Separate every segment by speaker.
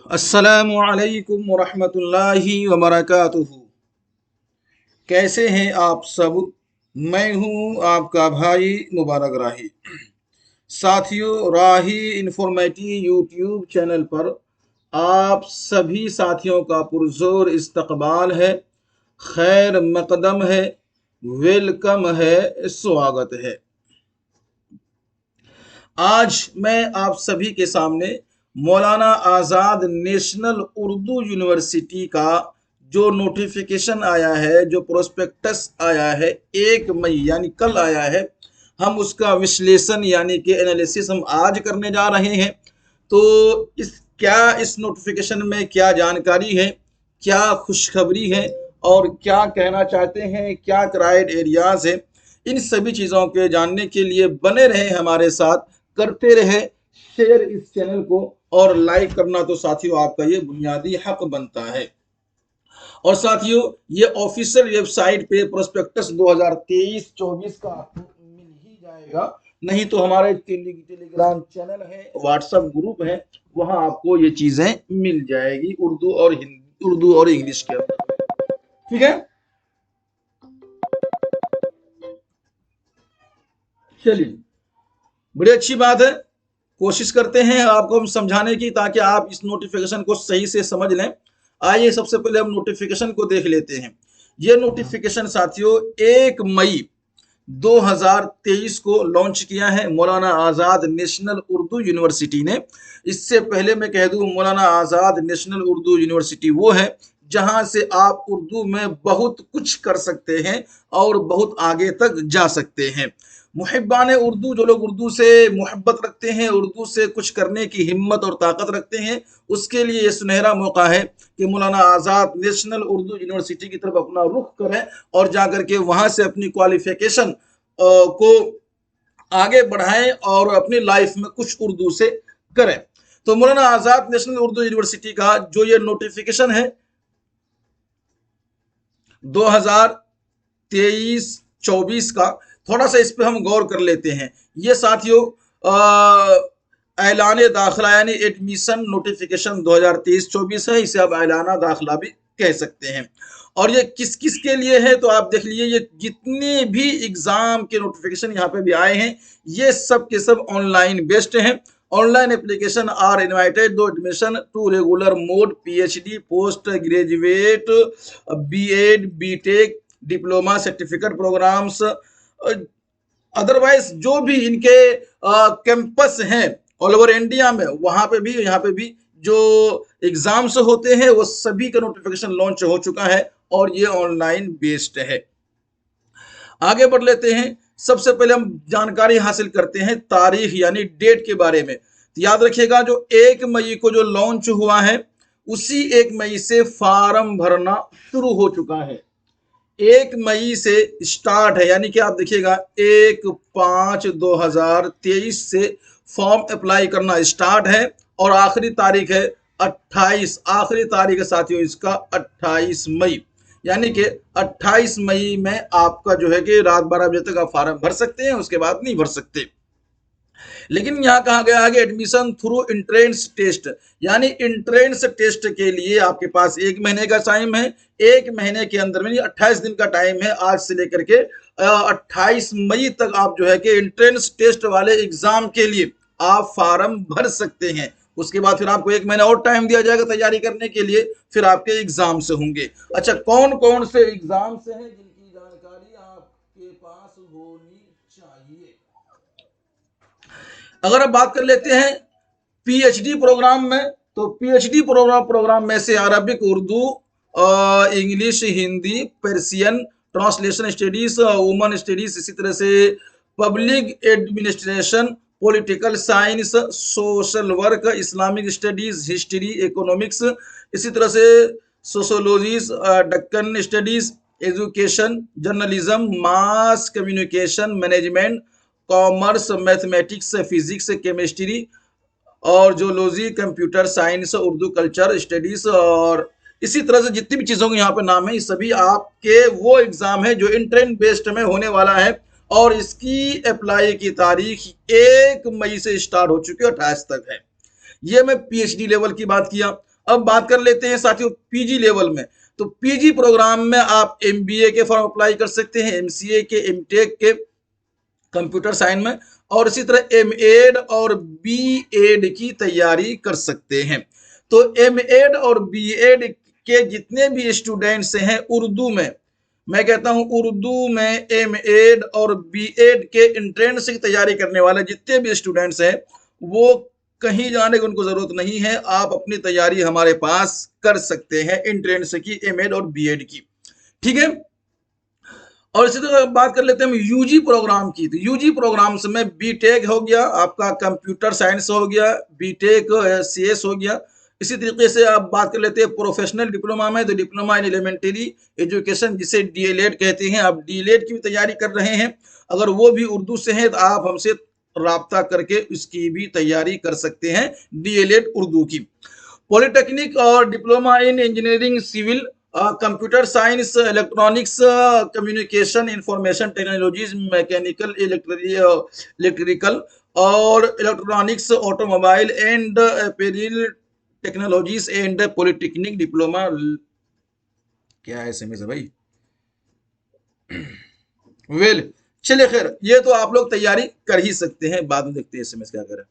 Speaker 1: अस्सलामु अलैकुम वरहमतुल्लाहि वबरकातुहू। कैसे हैं आप सब? मैं हूं आपका भाई मुबारक राही। साथियों, राही इंफॉर्मेटिव यूट्यूब चैनल पर आप सभी साथियों का पुरजोर इस्तकबाल है, खैर मकदम है, वेलकम है, स्वागत है। आज मैं आप सभी के सामने मौलाना आज़ाद नेशनल उर्दू यूनिवर्सिटी का जो नोटिफिकेशन आया है, जो प्रोस्पेक्टस आया है 1 मई यानी कल आया है, हम उसका विश्लेषण यानी कि एनालिसिस हम आज करने जा रहे हैं। तो इस नोटिफिकेशन में क्या जानकारी है, क्या खुशखबरी है और क्या कहना चाहते हैं, क्या क्राइड एरियाज है, इन सभी चीज़ों के जानने के लिए बने रहे हमारे साथ, करते रहे शेयर इस चैनल को, और लाइक करना तो साथियों आपका ये बुनियादी हक बनता है। और साथियों, ये ऑफिशियल वेबसाइट पे प्रोस्पेक्टस 2023-24 का आपको मिल ही जाएगा, नहीं तो हमारे टेलीग्राम चैनल है, व्हाट्सएप ग्रुप है, वहां आपको ये चीजें मिल जाएगी उर्दू और हिंदी, उर्दू और इंग्लिश के अंदर। ठीक है, चलिए, बड़ी अच्छी बात है। कोशिश करते हैं आपको हम समझाने की, ताकि आप इस नोटिफिकेशन को सही से समझ लें। आइए सबसे पहले हम नोटिफिकेशन को देख लेते हैं। ये नोटिफिकेशन साथियों 1 मई 2023 को लॉन्च किया है मौलाना आज़ाद नेशनल उर्दू यूनिवर्सिटी ने। इससे पहले मैं कह दूं, मौलाना आज़ाद नेशनल उर्दू यूनिवर्सिटी वो है जहां से आप उर्दू में बहुत कुछ कर सकते हैं और बहुत आगे तक जा सकते हैं। मुहिब्बान उर्दू, जो लोग उर्दू से मोहब्बत रखते हैं, उर्दू से कुछ करने की हिम्मत और ताकत रखते हैं, उसके लिए ये सुनहरा मौका है कि मौलाना आज़ाद नेशनल उर्दू यूनिवर्सिटी की तरफ अपना रुख करें और जाकर के वहां से अपनी क्वालिफिकेशन को आगे बढ़ाएं और अपनी लाइफ में कुछ उर्दू से करें। तो मौलाना आज़ाद नेशनल उर्दू यूनिवर्सिटी का जो ये नोटिफिकेशन है 2023-24 का, थोड़ा सा इस पे हम गौर कर लेते हैं। ये साथियों ऐलान दाखिला यानी एडमिशन नोटिफिकेशन 2023-24 है, इसे आप ऐलाना दाखिला भी कह सकते हैं। और ये किस किस के लिए है, तो आप देख लीजिए, ये जितने भी एग्जाम के नोटिफिकेशन यहाँ पे भी आए हैं, ये सब के सब ऑनलाइन बेस्ड हैं। Online application are invited to admission to regular mode PhD, post graduate, BEd, BTech, diploma, certificate programmes, otherwise जो भी इनके कैंपस हैं ऑल ओवर इंडिया में, वहां पे भी, यहाँ पे भी जो एग्जाम्स होते हैं वो सभी का नोटिफिकेशन लॉन्च हो चुका है और ये ऑनलाइन बेस्ड है। आगे बढ़ लेते हैं। सबसे पहले हम जानकारी हासिल करते हैं तारीख यानी डेट के बारे में। तो याद रखिएगा, जो 1 मई को जो लॉन्च हुआ है, उसी 1 मई से फॉर्म भरना शुरू हो चुका है। 1 मई से स्टार्ट है, यानी कि आप देखिएगा 1/5/2023 से फॉर्म अप्लाई करना स्टार्ट है और आखिरी तारीख है 28, आखिरी तारीख है साथियों इसका 28 मई, यानी कि 28 मई में आपका जो है कि रात 12 बजे तक आप फॉर्म भर सकते हैं, उसके बाद नहीं भर सकते। लेकिन यहां कहा गया है कि एडमिशन थ्रू इंट्रेंस टेस्ट, यानी इंट्रेंस टेस्ट के लिए आपके पास 1 महीने का टाइम है। 1 महीने के अंदर में 28 दिन का टाइम है, आज से लेकर के 28 मई तक आप जो है कि इंट्रेंस टेस्ट वाले एग्जाम के लिए आप फॉर्म भर सकते हैं। उसके बाद फिर आपको 1 महीना और टाइम दिया जाएगा तैयारी करने के लिए, फिर आपके एग्जाम से होंगे। अच्छा, कौन कौन से एग्जाम से हैं जिनकी जानकारी आपके पास होनी चाहिए? अगर आप बात कर लेते हैं पीएचडी प्रोग्राम में, तो पीएचडी प्रोग्राम में से Arabic, Urdu, English, Hindi, Persian, translation studies, woman studies, इसी तरह से public administration, political science, social work, Islamic studies, history, economics, इसी तरह से sociologies, Deccan studies, education, journalism, mass communication, management, commerce, mathematics, physics, chemistry और zoology, computer science, Urdu culture studies, और इसी तरह से जितनी भी चीज़ों के यहाँ पे नाम है, ये सभी आपके वो एग्जाम है जो इंट्रेंस बेस्ड में होने वाला है और इसकी अप्लाई की तारीख 1 मई से स्टार्ट हो चुकी है, 28 तक है। ये मैं पीएचडी लेवल की बात किया। अब बात कर लेते हैं साथियों पीजी लेवल में। तो पीजी प्रोग्राम में आप एमबीए के फॉर्म अप्लाई कर सकते हैं, एमसीए के, एमटेक के, कंप्यूटर साइंस में, और इसी तरह एमएड और बीएड की तैयारी कर सकते हैं। तो एमएड और बीएड के जितने भी स्टूडेंट्स हैं उर्दू में, मैं कहता हूं उर्दू में एमएड और बीएड के एंट्रेंस की तैयारी करने वाले जितने भी स्टूडेंट्स हैं, वो कहीं जाने की उनको जरूरत नहीं है, आप अपनी तैयारी हमारे पास कर सकते हैं एंट्रेंस की, एमएड और बीएड की। ठीक है। और इसी तरह बात कर लेते हैं हम यूजी प्रोग्राम की। तो यूजी प्रोग्राम्स में बीटेक हो गया, आपका कंप्यूटर साइंस हो गया, बीटेक सीएस हो गया। इसी तरीके से आप बात कर लेते हैं प्रोफेशनल डिप्लोमा में, तो डिप्लोमा इन एलिमेंट्री एजुकेशन जिसे डीएलएड कहते हैं, आप डीएलएड की भी तैयारी कर रहे हैं, अगर वो भी उर्दू से है तो आप हमसे राब्ता करके उसकी भी तैयारी कर सकते हैं, डीएलएड उर्दू की। पॉलिटेक्निक और diploma in engineering civil, computer science, electronics, communication, information technologies, mechanical, electrical और electronics, automobile and apparel technologies and polytechnic diploma. क्या है इसमें से भाई? वेल चलिए खैर, ये तो आप लोग तैयारी कर ही सकते हैं, बाद में देखते हैं इसमें क्या करें।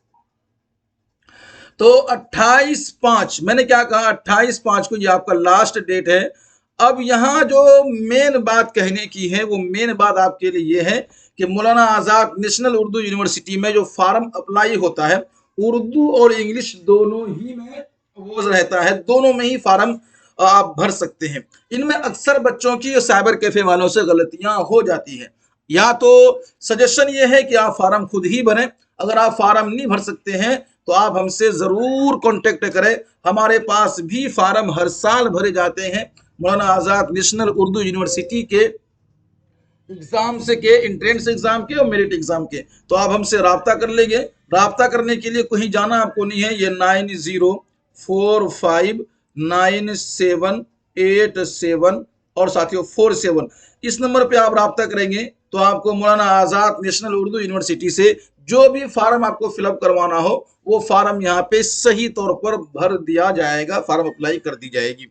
Speaker 1: तो 28/5 मैंने क्या कहा, 28/5 को ये आपका लास्ट डेट है। अब यहां जो मेन बात कहने की है, वो मेन बात आपके लिए ये है कि मौलाना आजाद नेशनल उर्दू यूनिवर्सिटी में जो फॉर्म अप्लाई होता है, उर्दू और इंग्लिश दोनों ही में वो रहता है, दोनों में ही फॉर्म आप भर सकते हैं। इनमें अक्सर बच्चों की साइबर कैफे वालों से गलतियां हो जाती है। या तो सजेशन ये है कि आप फॉर्म खुद ही भरें, अगर आप फॉर्म नहीं भर सकते हैं तो आप हमसे जरूर कांटेक्ट करें, हमारे पास भी फॉर्म हर साल भरे जाते हैं मौलाना आजाद नेशनल उर्दू यूनिवर्सिटी के एग्जाम से, के एंट्रेंस एग्जाम के और मेरिट एग्जाम के। तो आप हमसे राब्ता कर लेंगे। राब्ता करने के लिए कहीं जाना आपको नहीं है, ये 90459787 और साथियों 47 इस नंबर पे आप राब्ता करेंगे तो आपको मौलाना आजाद नेशनल उर्दू यूनिवर्सिटी से जो भी फॉर्म आपको फिलअप करवाना हो वो फॉर्म यहाँ पे सही तौर पर भर दिया जाएगा, फॉर्म अप्लाई कर दी जाएगी।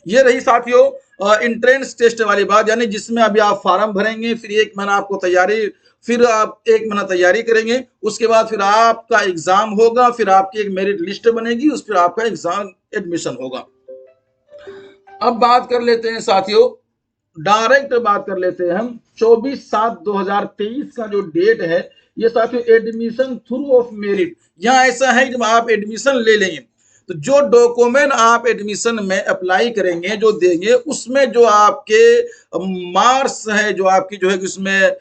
Speaker 1: ये रही साथियों एंट्रेंस टेस्ट वाली बात, यानी जिसमें अभी आप फॉर्म भरेंगे, फिर 1 महीना आपको तैयारी, फिर आप 1 महीना तैयारी करेंगे, उसके बाद फिर आपका एग्जाम होगा, फिर आपकी एक मेरिट लिस्ट बनेगी, उस पर आपका एग्जाम एडमिशन होगा। अब बात कर लेते हैं साथियों, डायरेक्ट बात कर लेते हैं हम 24/7/2023 का जो डेट है, ये साथियों एडमिशन थ्रू ऑफ मेरिट। यहाँ ऐसा है जब आप एडमिशन ले लेंगे तो जो डॉक्यूमेंट आप एडमिशन में अप्लाई करेंगे, जो देंगे, उसमें जो आपके मार्क्स है, जो आपकी जो है उसमें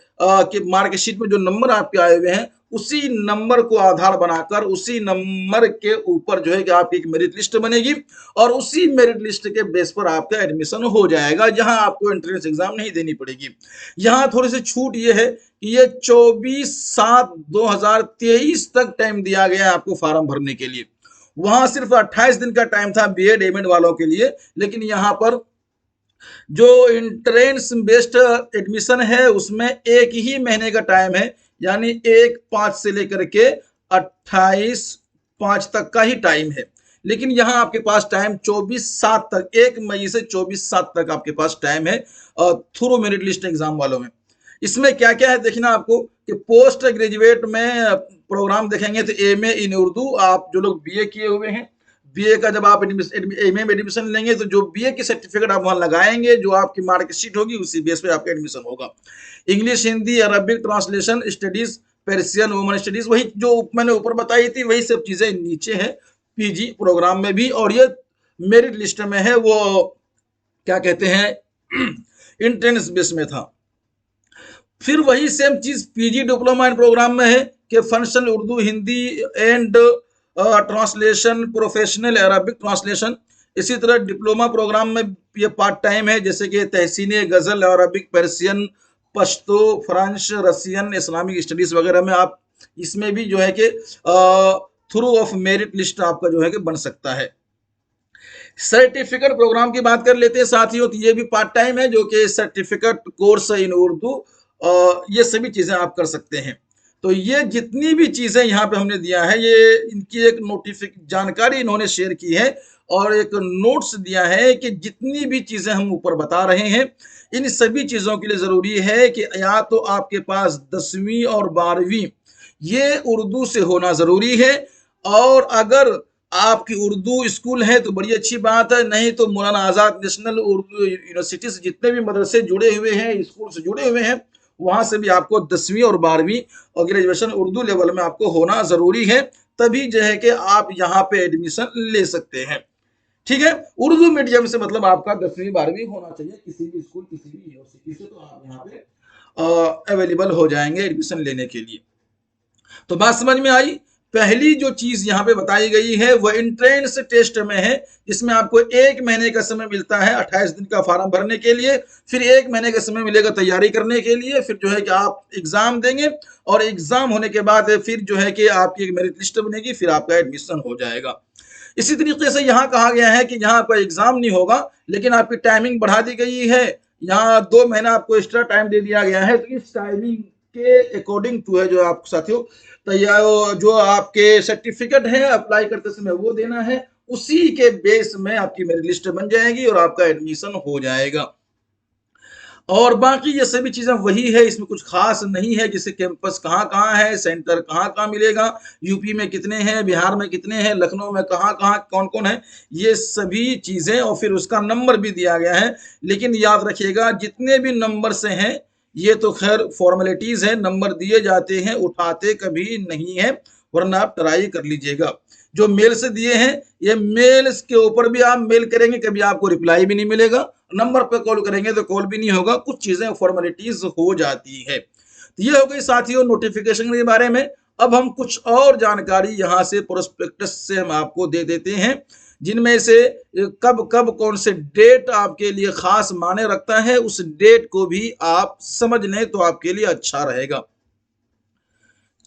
Speaker 1: मार्कशीट में जो नंबर आपके आए हुए हैं, उसी नंबर को आधार बनाकर उसी नंबर के ऊपर जो है कि आपकी एक मेरिट लिस्ट बनेगी और उसी मेरिट लिस्ट के बेस पर आपका एडमिशन हो जाएगा, जहां आपको एंट्रेंस एग्जाम नहीं देनी पड़ेगी। यहां थोड़ी सी छूट ये है कि ये 24/7/2023 तक टाइम दिया गया है आपको फॉर्म भरने के लिए। वहां सिर्फ 28 दिन का टाइम था बीएड एमएड वालों के लिए, लेकिन यहां पर जो एंट्रेंस बेस्ड एडमिशन है उसमें 1 ही महीने का टाइम है, यानी 1/5 से लेकर के 28/5 तक का ही टाइम है। लेकिन यहां आपके पास टाइम 24/7 तक, 1 मई से 24/7 तक आपके पास टाइम है थ्रू मेरिट लिस्ट एग्जाम वालों में। इसमें क्या क्या है देखना आपको कि पोस्ट ग्रेजुएट में प्रोग्राम देखेंगे तो एमए इन उर्दू, आप जो लोग बीए किए हुए हैं, बीए का जब आप एमए में एडमिशन लेंगे तो जो बीए की सर्टिफिकेट आप वहां लगाएंगे, जो आपकी मार्कशीट होगी उसी बेस पे आपका एडमिशन होगा। English, Hindi, Arabic translation studies, Persian, woman studies, वही जो मैंने ऊपर बताई थी वही सब चीजें नीचे है पीजी प्रोग्राम में भी, और ये मेरिट लिस्ट में है, वो क्या कहते हैं एंट्रेंस बेस में था। फिर वही सेम चीज पीजी डिप्लोमा इन प्रोग्राम में है कि functional Urdu, Hindi and translation, professional Arabic translation. इसी तरह डिप्लोमा प्रोग्राम में ये पार्ट टाइम है, जैसे कि तहसीन गजल, Arabic, Persian, Pashto, French, Russian, Islamic studies वगैरह में आप इसमें भी जो है कि थ्रू ऑफ मेरिट लिस्ट आपका जो है कि बन सकता है। सर्टिफिकेट प्रोग्राम की बात कर लेते हैं साथियों, तो ये भी पार्ट टाइम है जो कि सर्टिफिकेट कोर्स इन उर्दू, ये सभी चीजें आप कर सकते हैं। तो ये जितनी भी चीजें यहाँ पे हमने दिया है, ये इनकी एक जानकारी इन्होंने शेयर की है और एक नोट्स दिया है कि जितनी भी चीजें हम ऊपर बता रहे हैं, इन सभी चीजों के लिए जरूरी है कि या तो आपके पास 10वीं और 12वीं ये उर्दू से होना जरूरी है, और अगर आपकी उर्दू स्कूल है तो बड़ी अच्छी बात है, नहीं तो मौलाना आजाद नेशनल उर्दू यूनिवर्सिटी से जितने भी मदरसे जुड़े हुए हैं, स्कूल से जुड़े हुए हैं, वहां से भी आपको 10वीं और 12वीं और ग्रेजुएशन उर्दू लेवल में आपको होना जरूरी है, तभी जो है कि आप यहाँ पे एडमिशन ले सकते हैं। ठीक है, उर्दू मीडियम से मतलब आपका 10वीं 12वीं होना चाहिए किसी भी स्कूल किसी भी यूनिवर्सिटी से, तो आप यहाँ पे अवेलेबल हो जाएंगे एडमिशन लेने के लिए। तो बात समझ में आई। पहली जो चीज यहाँ पे बताई गई है वह एंट्रेंस टेस्ट में है, जिसमें आपको 1 महीने का समय मिलता है 28 दिन का फॉर्म भरने के लिए, फिर 1 महीने का समय मिलेगा तैयारी करने के लिए, फिर जो है कि आप एग्जाम देंगे और एग्जाम होने के बाद फिर जो है कि आपकी एक मेरिट लिस्ट बनेगी, फिर आपका एडमिशन हो जाएगा। इसी तरीके से यहाँ कहा गया है कि यहाँ आपका एग्जाम नहीं होगा, लेकिन आपकी टाइमिंग बढ़ा दी गई है, यहाँ 2 महीना आपको एक्स्ट्रा टाइम दे दिया गया है। तो इस टाइमिंग के अकॉर्डिंग टू है जो आप साथियों तैयार जो आपके सर्टिफिकेट है अप्लाई करते समय वो देना है, उसी के बेस में आपकी मेरिट लिस्ट बन जाएगी और आपका एडमिशन हो जाएगा। और बाकी ये सभी चीजें वही है, इसमें कुछ खास नहीं है, जैसे कैंपस कहाँ कहाँ है, सेंटर कहाँ कहाँ मिलेगा, यूपी में कितने हैं, बिहार में कितने हैं, लखनऊ में कहाँ कहाँ कौन कौन है, ये सभी चीजें, और फिर उसका नंबर भी दिया गया है। लेकिन याद रखिएगा जितने भी नंबर से हैं ये तो खैर फॉर्मेलिटीज है, नंबर दिए जाते हैं, उठाते कभी नहीं है, वरना आप ट्राई कर लीजिएगा। जो मेल से दिए हैं ये मेल के ऊपर भी आप मेल करेंगे कभी आपको रिप्लाई भी नहीं मिलेगा, नंबर पर कॉल करेंगे तो कॉल भी नहीं होगा, कुछ चीजें फॉर्मेलिटीज हो जाती है। तो ये हो गई साथियों नोटिफिकेशन के बारे में। अब हम कुछ और जानकारी यहाँ से प्रोस्पेक्टस से हम आपको दे देते हैं, जिनमें से कब कब कौन से डेट आपके लिए खास माने रखता है, उस डेट को भी आप समझ लें तो आपके लिए अच्छा रहेगा।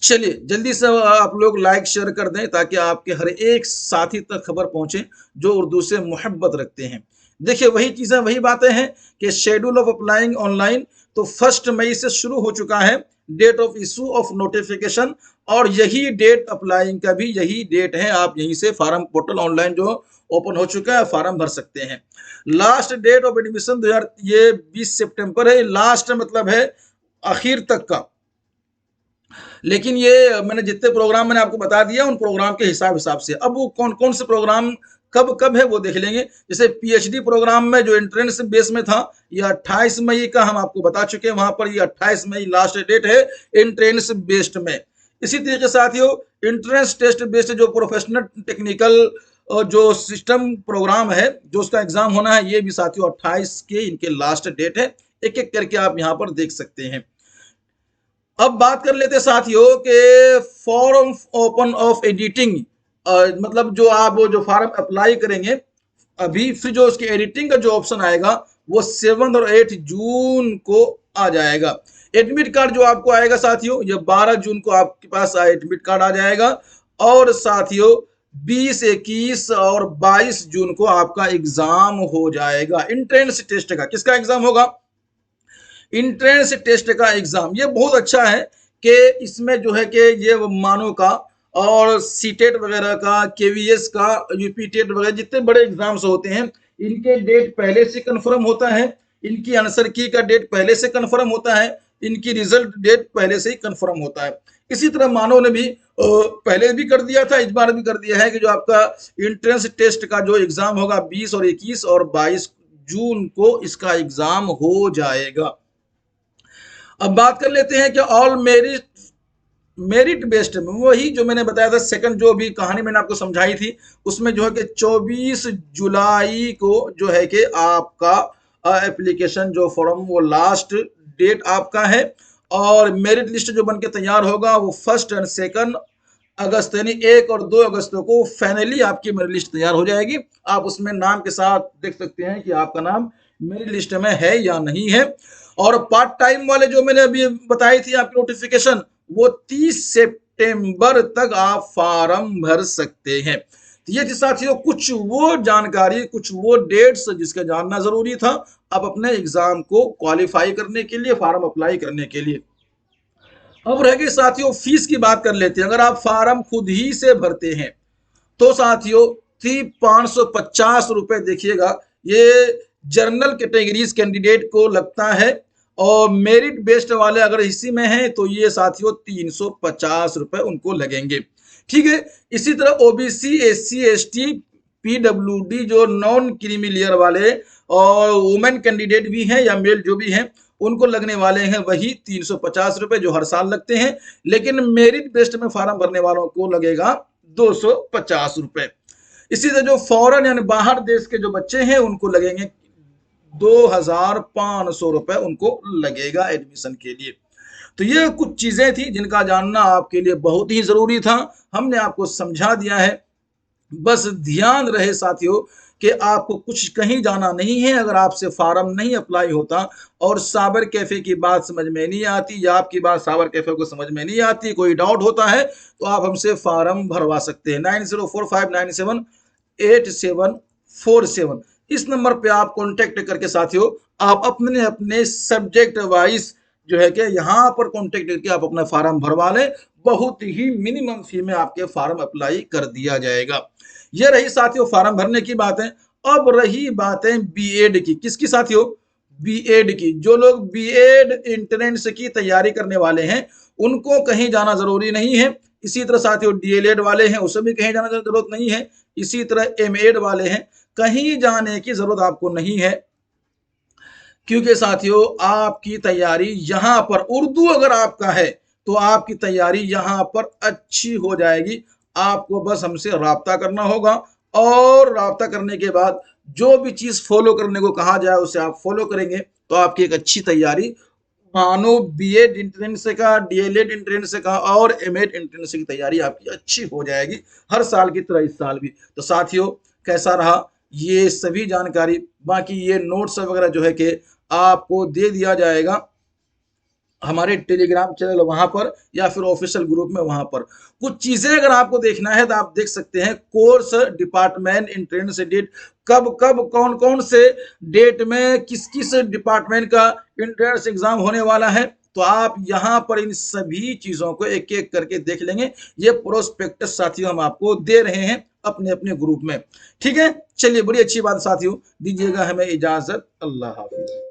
Speaker 1: चलिए जल्दी से आप लोग लाइक शेयर कर दें ताकि आपके हर एक साथी तक खबर पहुंचे जो उर्दू से मोहब्बत रखते हैं। देखिए वही चीजें वही बातें हैं कि शेड्यूल ऑफ अप्लाइंग ऑनलाइन तो 1 मई से शुरू हो चुका है, date of issue of notification, और यही डेट अप्लाइंग का भी यही डेट है, आप यहीं से फार्म पोर्टल ऑनलाइन जो ओपन हो चुका है फार्म भर सकते हैं। लास्ट डेट ऑफ एडमिशन 2000 ये 20 सितंबर है, लास्ट मतलब है आखिर तक का, लेकिन ये मैंने जितने प्रोग्राम मैंने आपको बता दिया उन प्रोग्राम के हिसाब से। अब वो कौन कौन से प्रोग्राम कब कब है वो देख लेंगे। जैसे पीएचडी प्रोग्राम में जो एंट्रेंस बेस में था ये 28 मई का हम आपको बता चुके हैं, वहां पर ये 28 मई लास्ट डेट है एंट्रेंस बेस्ड में। इसी तरीके साथियों एंट्रेंस टेस्ट बेस्ड जो प्रोफेशनल टेक्निकल जो सिस्टम प्रोग्राम है जो उसका एग्जाम होना है, ये भी साथियों 28 के इनके लास्ट डेट है, एक एक करके आप यहाँ पर देख सकते हैं। अब बात कर लेते साथियों के फॉर्म ओपन ऑफ एडिटिंग, मतलब जो आप जो फॉर्म अप्लाई करेंगे अभी, फिर जो उसके एडिटिंग का जो ऑप्शन आएगा वो 7 और 8 जून को आ जाएगा। एडमिट कार्ड जो आपको आएगा साथियों ये 12 जून को आपके पास एडमिट कार्ड आ जाएगा, और साथियों 20, 21 और 22 जून को आपका एग्जाम हो जाएगा एंट्रेंस टेस्ट का। किसका एग्जाम होगा? इंट्रेंस टेस्ट का एग्जाम। ये बहुत अच्छा है कि इसमें जो है कि ये मानो का और सीटेट वगैरह का, केवीएस का, यूपी टेट वगैरह जितने बड़े एग्जाम्स होते हैं इनके डेट पहले से कंफर्म होता है, इनकी आंसर की का डेट पहले से कंफर्म होता है, इनकी रिजल्ट डेट पहले से ही कंफर्म होता है। इसी तरह मानव ने भी पहले भी कर दिया था, इस बार भी कर दिया है कि जो आपका इंट्रेंस टेस्ट का जो एग्जाम होगा 20 और 21 और 22 जून को इसका एग्जाम हो जाएगा। अब बात कर लेते हैं कि ऑल मेरिट बेस्ड में, वही जो मैंने बताया था सेकंड जो भी कहानी मैंने आपको समझाई थी उसमें जो है कि 24 जुलाई को जो है कि आपका एप्लीकेशन जो फॉर्म वो लास्ट डेट आपका है, और मेरिट लिस्ट जो बनके तैयार होगा वो 1 और 2 अगस्त यानी 1 और 2 अगस्त को फाइनली आपकी मेरिट लिस्ट तैयार हो जाएगी। आप उसमें नाम के साथ देख सकते हैं कि आपका नाम मेरिट लिस्ट में है या नहीं है। और पार्ट टाइम वाले जो मैंने अभी बताई थी आपकी नोटिफिकेशन वो 30 सितंबर तक आप फॉर्म भर सकते हैं। तो ये साथियों कुछ वो जानकारी, कुछ वो डेट्स जिसका जानना जरूरी था आप अपने एग्जाम को क्वालिफाई करने के लिए, फॉर्म अप्लाई करने के लिए। अब रह गई साथियों फीस की बात कर लेते हैं। अगर आप फार्म खुद ही से भरते हैं तो साथियों 550 रुपए देखिएगा, ये जनरल कैटेगरीज कैंडिडेट को लगता है, और मेरिट बेस्ड वाले अगर इसी में हैं तो ये साथियों 350 रुपए उनको लगेंगे। ठीक है, इसी तरह ओबीसी, एससी, एसटी, पीडब्ल्यूडी जो नॉन क्रीमी लेयर वाले और वुमेन कैंडिडेट भी हैं या मेल जो भी हैं, उनको लगने वाले हैं वही 350 रुपए जो हर साल लगते हैं। लेकिन मेरिट बेस्ड में फॉर्म भरने वालों को लगेगा 250 रुपए। इसी तरह जो फॉरेन यानी बाहर देश के जो बच्चे हैं उनको लगेंगे 2500 रुपए उनको लगेगा एडमिशन के लिए। तो ये कुछ चीजें थी जिनका जानना आपके लिए बहुत ही जरूरी था, हमने आपको समझा दिया है। बस ध्यान रहे साथियों कि आपको कुछ कहीं जाना नहीं है। अगर आपसे फार्म नहीं अप्लाई होता और साबर कैफे की बात समझ में नहीं आती या आपकी बात साबर कैफे को समझ में नहीं आती, कोई डाउट होता है, तो आप हमसे फार्म भरवा सकते हैं। 9045978747 इस नंबर पे आप कांटेक्ट करके साथियों आप अपने अपने सब्जेक्ट वाइज जो है कि यहाँ पर कांटेक्ट करके आप अपना फार्म भरवा लें। बहुत ही मिनिमम फी में आपके फार्म अप्लाई कर दिया जाएगा। ये रही साथियों फार्म भरने की बातें। अब रही बातें बीएड की। किसकी साथियों? बीएड की। जो लोग बीएड एंट्रेंस की तैयारी करने वाले हैं उनको कहीं जाना जरूरी नहीं है। इसी तरह साथियों डीएलएड वाले हैं उसमें भी कहीं जाने की जरूरत नहीं है। इसी तरह एमएड वाले हैं, कहीं जाने की जरूरत आपको नहीं है, क्योंकि साथियों आपकी तैयारी यहां पर, उर्दू अगर आपका है तो आपकी तैयारी यहां पर अच्छी हो जाएगी। आपको बस हमसे राब्ता करना होगा और राब्ता करने के बाद जो भी चीज फॉलो करने को कहा जाए उसे आप फॉलो करेंगे तो आपकी एक अच्छी तैयारी, मानो बीएड एंट्रेंस का, डीएलएड एंट्रेंस का और एमएड एंट्रेंस की तैयारी आपकी अच्छी हो जाएगी, हर साल की तरह इस साल भी। तो साथियों कैसा रहा ये सभी जानकारी, बाकी ये नोट्स वगैरह जो है कि आपको दे दिया जाएगा हमारे टेलीग्राम चैनल वहां पर या फिर ऑफिशियल ग्रुप में। वहां पर कुछ चीजें अगर आपको देखना है तो आप देख सकते हैं। कोर्स, डिपार्टमेंट, एंट्रेंस डेट, कब कब कौन कौन से डेट में किस किस डिपार्टमेंट का एंट्रेंस एग्जाम होने वाला है, तो आप यहां पर इन सभी चीजों को एक एक करके देख लेंगे। ये प्रोस्पेक्टस साथियों हम आपको दे रहे हैं अपने अपने ग्रुप में। ठीक है, चलिए बड़ी अच्छी बात साथियों, दीजिएगा हमें इजाजत। अल्लाह हाफिज।